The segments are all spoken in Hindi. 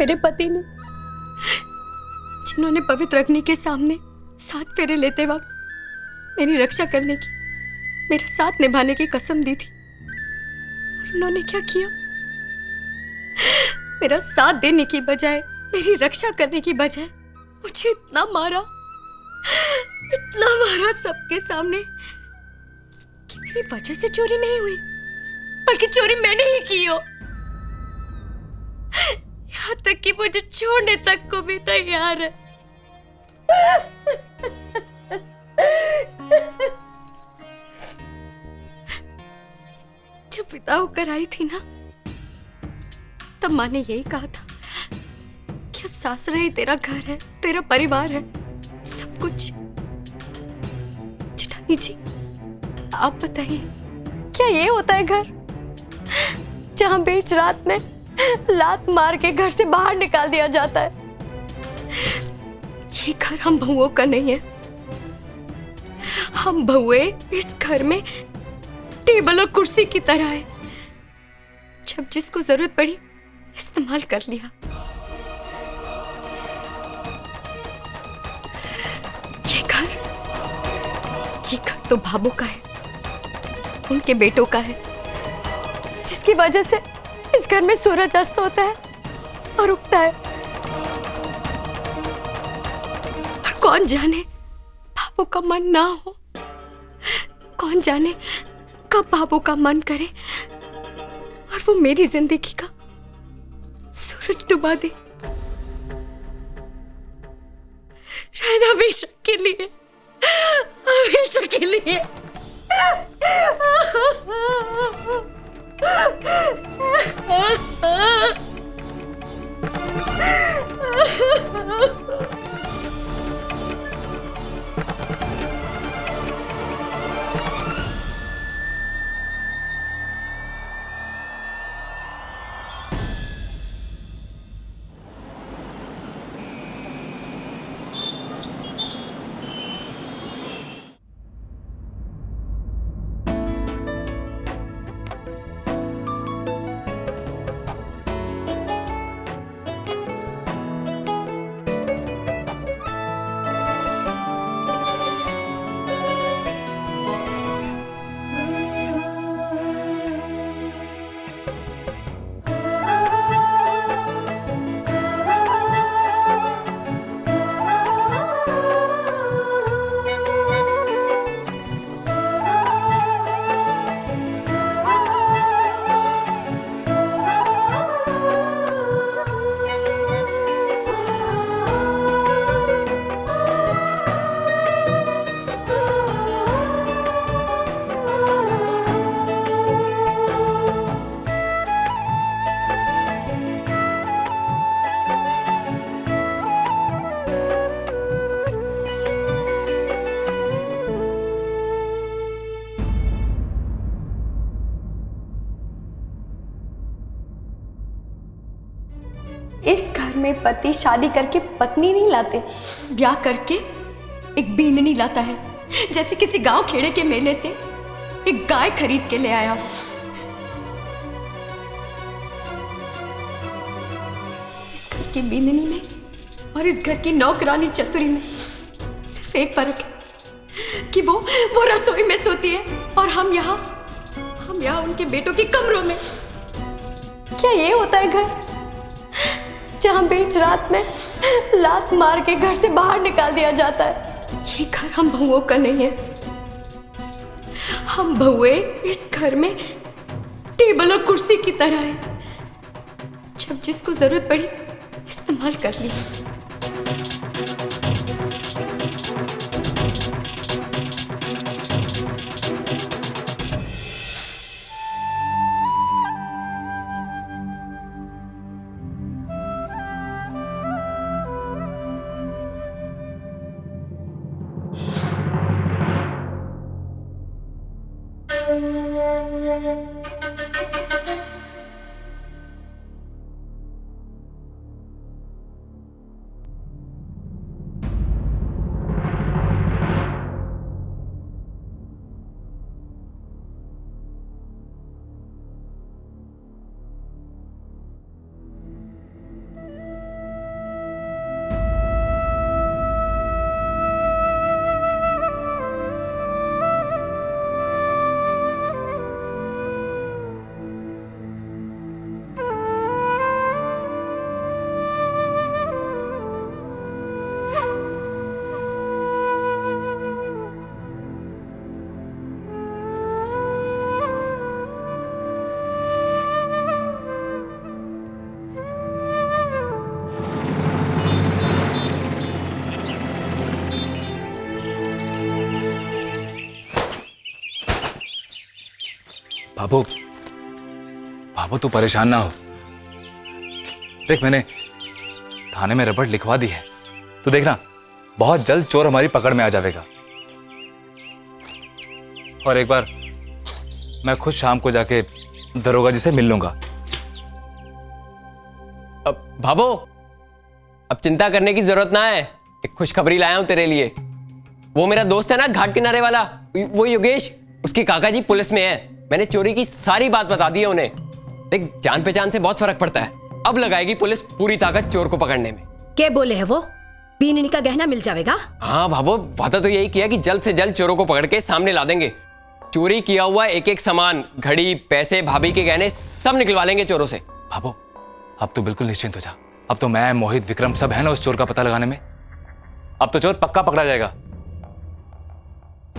मेरे पति ने, जिन्होंने पवित्र अग्नि के सामने 7 फेरे लेते वक्त मेरी रक्षा करने की, मेरा साथ निभाने की कसम दी थी, और उन्होंने क्या किया? मेरा साथ देने की बजाय, मेरी रक्षा करने की बजाय मुझे इतना मारा सबके सामने कि मेरी वजह से चोरी नहीं हुई, बल्कि चोरी मैंने ही की हो। यहाँ तक कि मुझे छोड़ने तक को भी तैयार है। जब विदा होकर आई थी ना, तब माँ ने यही कहा था कि अब सासरा ही तेरा घर है, तेरा परिवार है, सब कुछ। जेठानी जी, आप बताइए, क्या ये होता है घर जहां बीच रात में लात मार के घर से बाहर निकाल दिया जाता है? ये घर हम बहुओं का नहीं है। हम बहुए इस घर में टेबल और कुर्सी की तरह है, जब जिसको जरूरत पड़ी इस्तेमाल कर लिया। ये घर तो भाभो का है, उनके बेटों का है, जिसकी वजह से इस घर में सूरज अस्त होता है और उगता है। पर कौन जाने भाभो का मन ना हो, कौन जाने कब भाभो का मन करे और वो मेरी जिंदगी का सूरज डुबा दे। शायद हमेशा के लिए, हमेशा के लिए। इस घर में पति शादी करके पत्नी नहीं लाते, ब्याह करके एक बींदनी लाता है, जैसे किसी गांव खेड़े के मेले से एक गाय खरीद के ले आया। इस घर की बींदनी में और इस घर की नौकरानी चतुरी में सिर्फ एक फर्क है कि वो रसोई में सोती है और हम यहाँ उनके बेटों के कमरों में। क्या ये होता है घर जहां बीच रात में लात मार के घर से बाहर निकाल दिया जाता है? ये घर हम बहुओं का नहीं है। हम बहुए इस घर में टेबल और कुर्सी की तरह है, जब जिसको जरूरत पड़ी इस्तेमाल कर ली। बाबू, बाबू तू परेशान ना हो। देख मैंने थाने में रिपोर्ट लिखवा दी है, तू देखना बहुत जल्द चोर हमारी पकड़ में आ जाएगा। और एक बार मैं खुद शाम को जाके दरोगा जी से मिल लूंगा। अब भाबो, अब चिंता करने की जरूरत ना है। एक खुशखबरी लाया हूं तेरे लिए। वो मेरा दोस्त है ना घाट किनारे वाला, वो योगेश, उसके काका जी पुलिस में है। मैंने चोरी की सारी बात बता दी है उन्हें। देख जान पहचान से बहुत फर्क पड़ता है। अब लगाएगी पुलिस पूरी ताकत चोर को पकड़ने में। क्या बोले है वो? बीननी का गहना मिल जाएगा? हाँ भाबो, वादा तो यही किया कि जल्द से जल्द चोरों को पकड़ के सामने ला देंगे। चोरी किया हुआ एक एक सामान, घड़ी, पैसे, भाभी के गहने सब निकलवा लेंगे चोरों से। बाबू अब तो बिल्कुल निश्चिंत हो जा। अब तो मैं, मोहित, विक्रम सब है ना उस चोर का पता लगाने में। अब तो चोर पक्का पकड़ा जाएगा।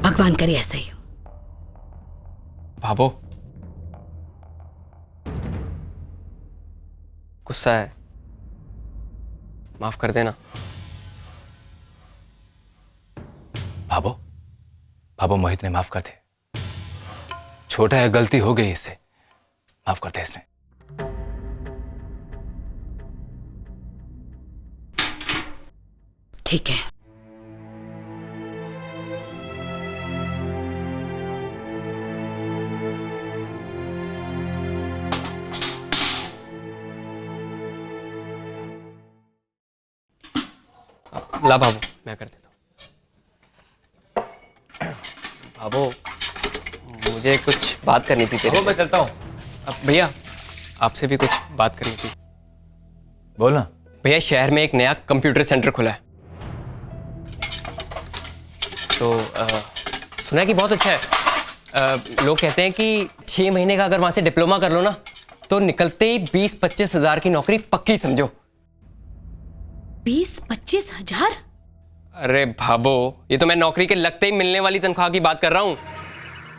भगवान करे ऐसा ही हो। भाबो गुस्सा है, माफ कर देना। बाबू, बाबू मोहित ने माफ कर दे। छोटा है, गलती हो गई इससे, माफ कर दे इसने। ठीक है। ला बाबू, मैं कर देता हूँ। बाबू मुझे कुछ बात करनी थी तेरे से। मैं चलता हूँ। अब भैया आपसे भी कुछ बात करनी थी। बोलना। भैया शहर में एक नया कंप्यूटर सेंटर खुला है, तो सुना है कि बहुत अच्छा है। लोग कहते हैं कि 6 महीने का अगर वहां से डिप्लोमा कर लो ना, तो निकलते ही 20-25 हजार की नौकरी पक्की समझो। 20-25 हजार? अरे भाबो, ये तो मैं नौकरी के लगते ही मिलने वाली तनख्वाह की बात कर रहा हूँ।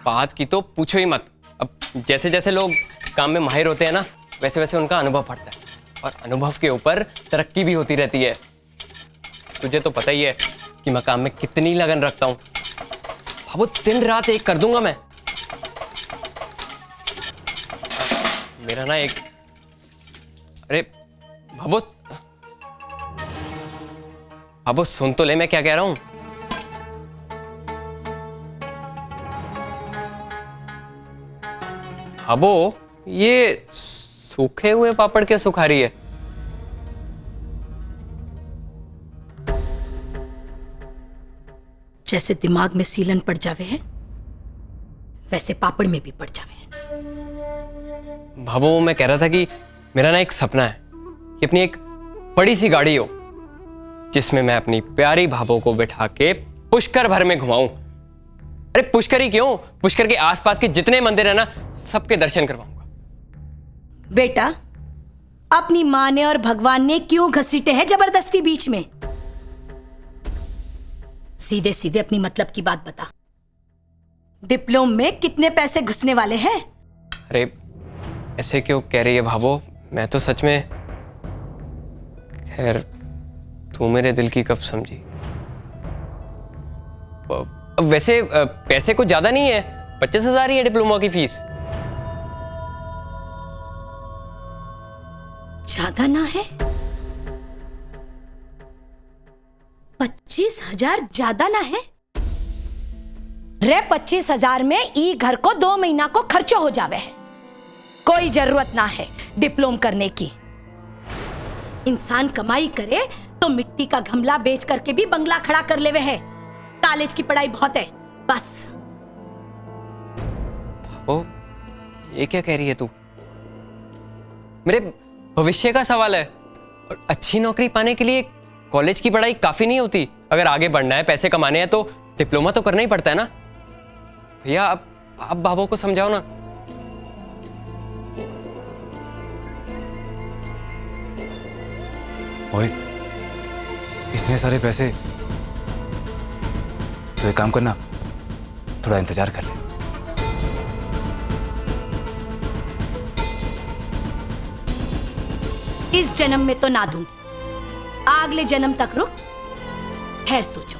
बात की तो पूछो ही मत। अब जैसे जैसे लोग काम में माहिर होते हैं ना, वैसे वैसे उनका अनुभव बढ़ता है, और अनुभव के ऊपर तरक्की भी होती रहती है। तुझे तो पता ही है कि मैं काम में कितनी लगन रखता हूँ। भाबो दिन रात एक कर दूंगा मैं। मेरा ना एक, अरे भाबो, भाबो सुन तो ले मैं क्या कह रहा हूं। भाबो ये सूखे हुए पापड़ क्या सुखा रही है? जैसे दिमाग में सीलन पड़ जावे है, वैसे पापड़ में भी पड़ जावे है। भाबो मैं कह रहा था कि मेरा ना एक सपना है कि अपनी एक बड़ी सी गाड़ी हो, जिसमें मैं अपनी प्यारी भाबो को बिठा के पुष्कर भर में घुमाऊं। अरे पुष्कर ही क्यों, पुष्कर के आसपास के जितने मंदिर है ना, सबके दर्शन करवाऊंगा। बेटा, अपनी माँ ने और भगवान ने क्यों घसीटे हैं जबरदस्ती बीच में? सीधे सीधे अपनी मतलब की बात बता। डिप्लोम में कितने पैसे घुसने वाले हैं? अरे ऐसे क्यों कह रही है भाबो, मैं तो सच में, खैर तू मेरे दिल की कब समझी। वैसे पैसे कुछ ज्यादा नहीं है, 25,000 ही है डिप्लोमा की फीस। ज्यादा ना है? 25,000 ज्यादा ना है? रे 25,000 में ई घर को 2 महीना को खर्चा हो जावे है। कोई जरूरत ना है डिप्लोम करने की। इंसान कमाई करे तो मिट्टी का गमला बेच करके भी बंगला खड़ा कर लेवे है। कॉलेज की पढ़ाई बहुत है, बस। ओ, ये क्या कह रही है तू? मेरे भविष्य का सवाल है, और अच्छी नौकरी पाने के लिए कॉलेज की पढ़ाई काफी नहीं होती। अगर आगे बढ़ना है, पैसे कमाने हैं, तो डिप्लोमा तो करना ही पड़ता है ना। भैया आप बाबू को समझाओ ना। मोहित, इतने सारे पैसे, तो एक काम करना, थोड़ा इंतजार कर ले। इस जन्म में तो ना दूंगी, अगले जन्म तक रुक, खैर सोचो।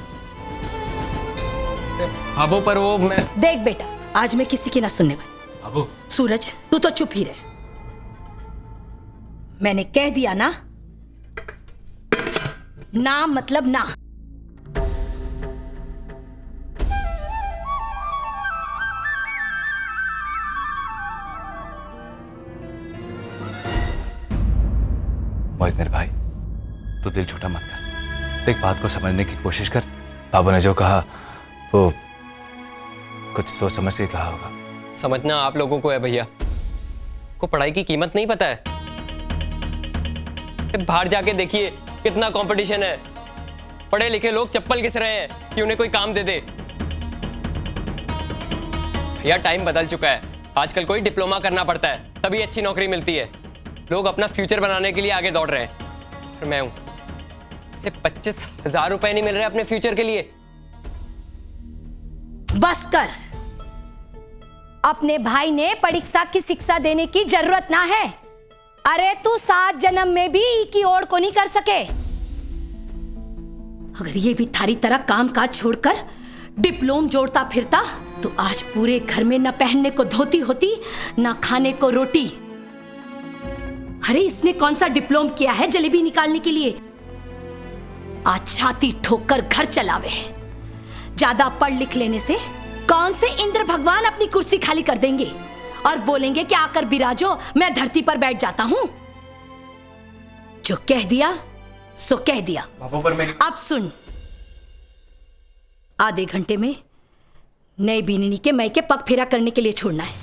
भाबो पर वो मैं, देख बेटा, आज मैं किसी की ना सुनने वाली। बाबू सूरज तू तो चुप ही रह। मैंने कह दिया ना, ना मतलब ना। मोहित मेरे भाई, तू दिल छोटा मत कर। देख, बात को समझने की कोशिश कर। बाबू ने जो कहा वो कुछ सोच समझ के कहा होगा। समझना आप लोगों को है भैया, को पढ़ाई की कीमत नहीं पता है। बाहर जाके देखिए कितना कंपटीशन है। पढ़े लिखे लोग चप्पल घिस रहे हैं कि उन्हें कोई काम दे दे। भैया टाइम बदल चुका है, आजकल कोई डिप्लोमा करना पड़ता है तभी अच्छी नौकरी मिलती है। लोग अपना फ्यूचर बनाने के लिए आगे दौड़ रहे हैं, और मैं हूं, सिर्फ 25,000 रुपए नहीं मिल रहे अपने फ्यूचर के लिए। बस कर। अपने भाई ने परीक्षा की शिक्षा देने की जरूरत ना है। अरे तू 7 जन्म में भी की ओर को नहीं कर सके। अगर ये भी थारी तरह काम काज छोड़कर डिप्लोम जोड़ता फिरता तो आज पूरे घर में न पहनने को धोती होती न खाने को रोटी। अरे इसने कौन सा डिप्लोम किया है जलेबी निकालने के लिए? आज छाती ठोकर घर चलावे। ज्यादा पढ़ लिख लेने से कौन से इंद्र भगवान अपनी कुर्सी खाली कर देंगे और बोलेंगे कि आकर बिराजो, मैं धरती पर बैठ जाता हूं। जो कह दिया सो कह दिया। पर मैं अब सुन, आधे घंटे में नई बीननी के मैके पग फेरा करने के लिए छोड़ना है।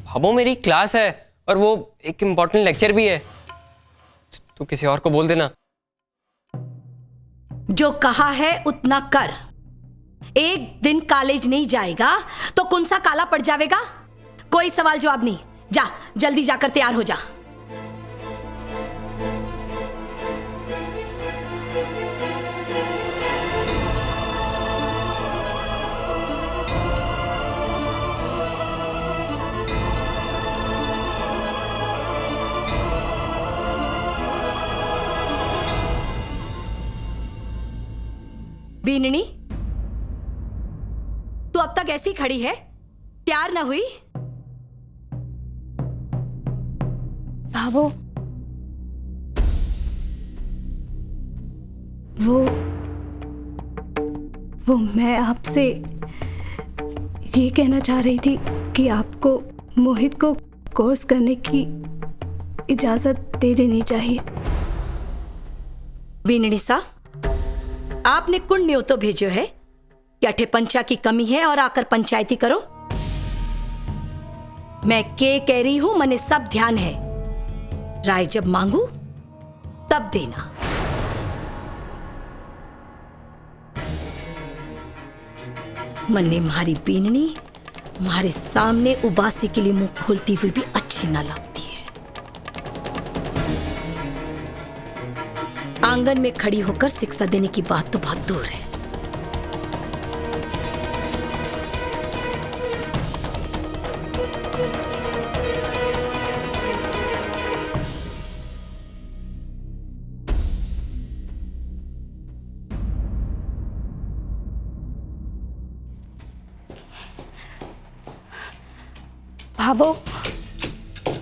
भाभो मेरी क्लास है और वो एक इम्पोर्टेंट लेक्चर भी है, तू किसी और को बोल देना। जो कहा है उतना कर। एक दिन कॉलेज नहीं जाएगा तो कौन सा काला पड़ जाएगा? कोई सवाल जवाब नहीं। जा जल्दी जाकर तैयार हो जा। बीननी, तू अब तक ऐसी खड़ी है, तैयार ना हुई? भाभो, वो मैं आपसे ये कहना चाह रही थी कि आपको मोहित को कोर्स करने की इजाजत दे देनी चाहिए। बीननी सा, आपने कुंड न्योतो भेजो है कि अठे पंचा की कमी है और आकर पंचायती करो। मैं के कह रही हूं, मने सब ध्यान है। राय जब मांगू तब देना। मन्ने मारी बीननी हमारे सामने उबासी के लिए मुंह खोलती हुई भी अच्छी ना लगती है। आंगन में खड़ी होकर शिक्षा देने की बात तो बहुत दूर है। भाभो,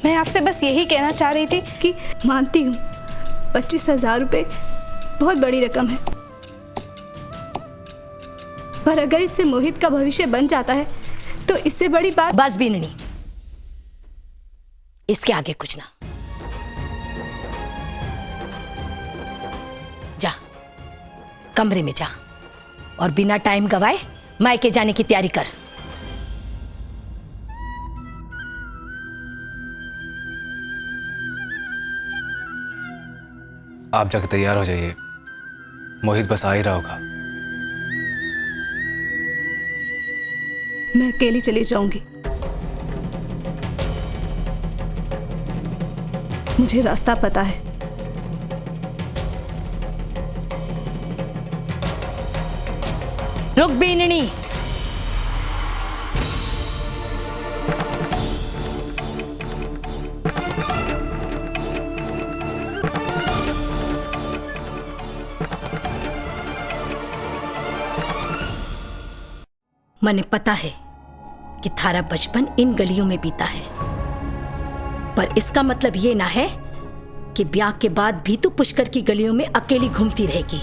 मैं आपसे बस यही कहना चाह रही थी कि मानती हूँ 25,000 रुपये बहुत बड़ी रकम है, पर अगर इससे मोहित का भविष्य बन जाता है तो इससे बड़ी बात। बस बीननी, इसके आगे कुछ ना। जा कमरे में जा और बिना टाइम गवाए मायके जाने की तैयारी कर। आप जाके तैयार हो जाइए, मोहित बस आ ही रहा होगा। मैं अकेली चली जाऊंगी, मुझे रास्ता पता है। रुक बीननी, मने पता है कि थारा बचपन इन गलियों में बीता है, पर इसका मतलब ये ना है कि ब्याह के बाद भी तू पुष्कर की गलियों में अकेली घूमती रहेगी।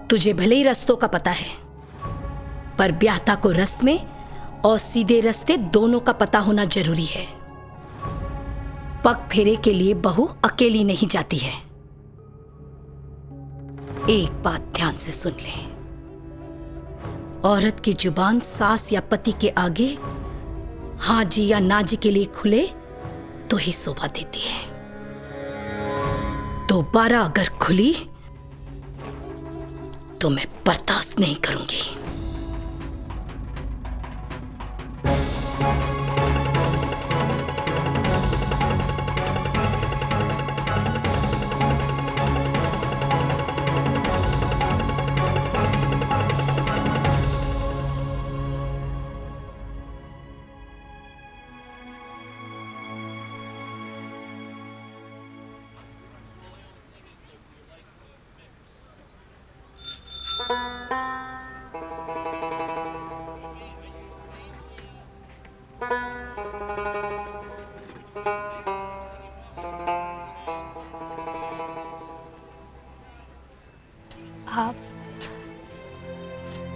तुझे भले ही रास्तों का पता है, पर ब्याहता को रस्में और सीधे रास्ते दोनों का पता होना जरूरी है। पग फेरे के लिए बहू अकेली नहीं जाती है। एक बात ध्यान से सुन ले, औरत की जुबान सास या पति के आगे हाँ जी या ना जी के लिए खुले तो ही शोभा देती है। दोबारा अगर खुली तो मैं बर्दाश्त नहीं करूंगी।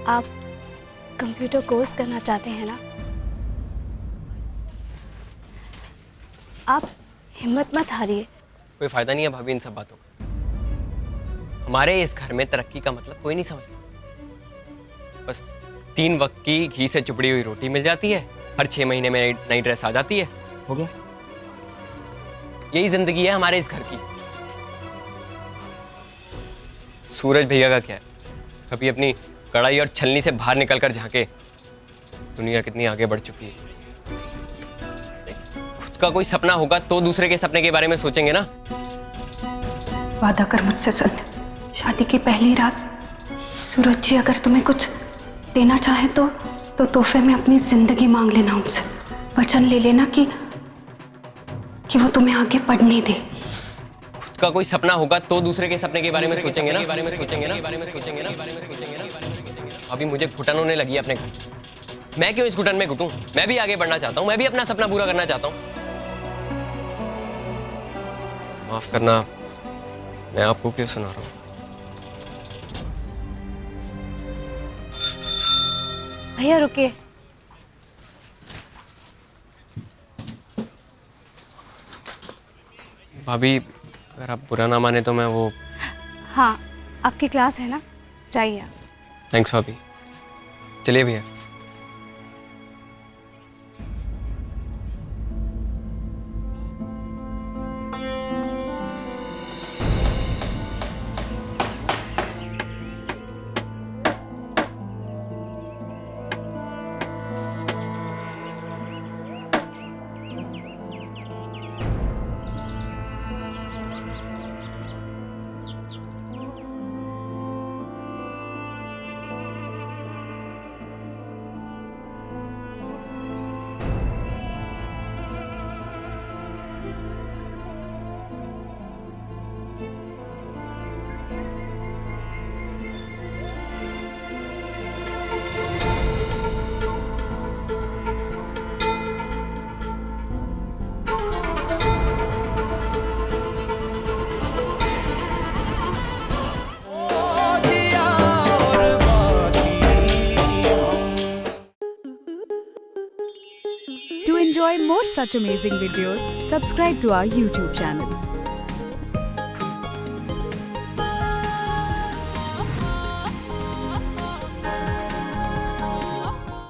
आप कंप्यूटर कोर्स करना चाहते हैं ना? आप हिम्मत मत हारिए। कोई फायदा नहीं है भाभी इन सब बातों का। हमारे इस घर में तरक्की का मतलब कोई नहीं समझता। बस 3 वक्त की घी से चुपड़ी हुई रोटी मिल जाती है, हर 6 महीने में नई ड्रेस आ जाती है, हो गया। यही जिंदगी है हमारे इस घर की। सूरज भैया का क्या है, कभी अपनी कड़ाई और छलनी से बाहर निकलकर झांके दुनिया कितनी आगे बढ़ चुकी है। खुद का कोई सपना होगा तो दूसरे के सपने के बारे में सोचेंगे ना। वादा कर मुझसे संध्या, शादी की पहली रात सूरज जी अगर तुम्हें कुछ देना चाहे तो तोहफे में अपनी जिंदगी मांग लेना उनसे। वचन ले लेना कि वो तुम्हें आगे बढ़ने दे। खुद का कोई सपना होगा तो दूसरे के सपने के बारे में सोचेंगे ना। अभी मुझे घुटन होने लगी है अपने घर से। मैं क्यों इस घुटन में घुटूं? मैं भी आगे बढ़ना चाहता हूं, मैं भी अपना सपना पूरा करना चाहता हूं। माफ करना, मैं आपको क्यों सुना रहा हूं? भैया रुकिए। भाभी अगर आप बुरा ना माने तो मैं वो। हाँ, आपकी क्लास है ना, जाइए आप। थैंक्स भाभी, चलिए भैया। To enjoy more such amazing videos, subscribe to our YouTube channel.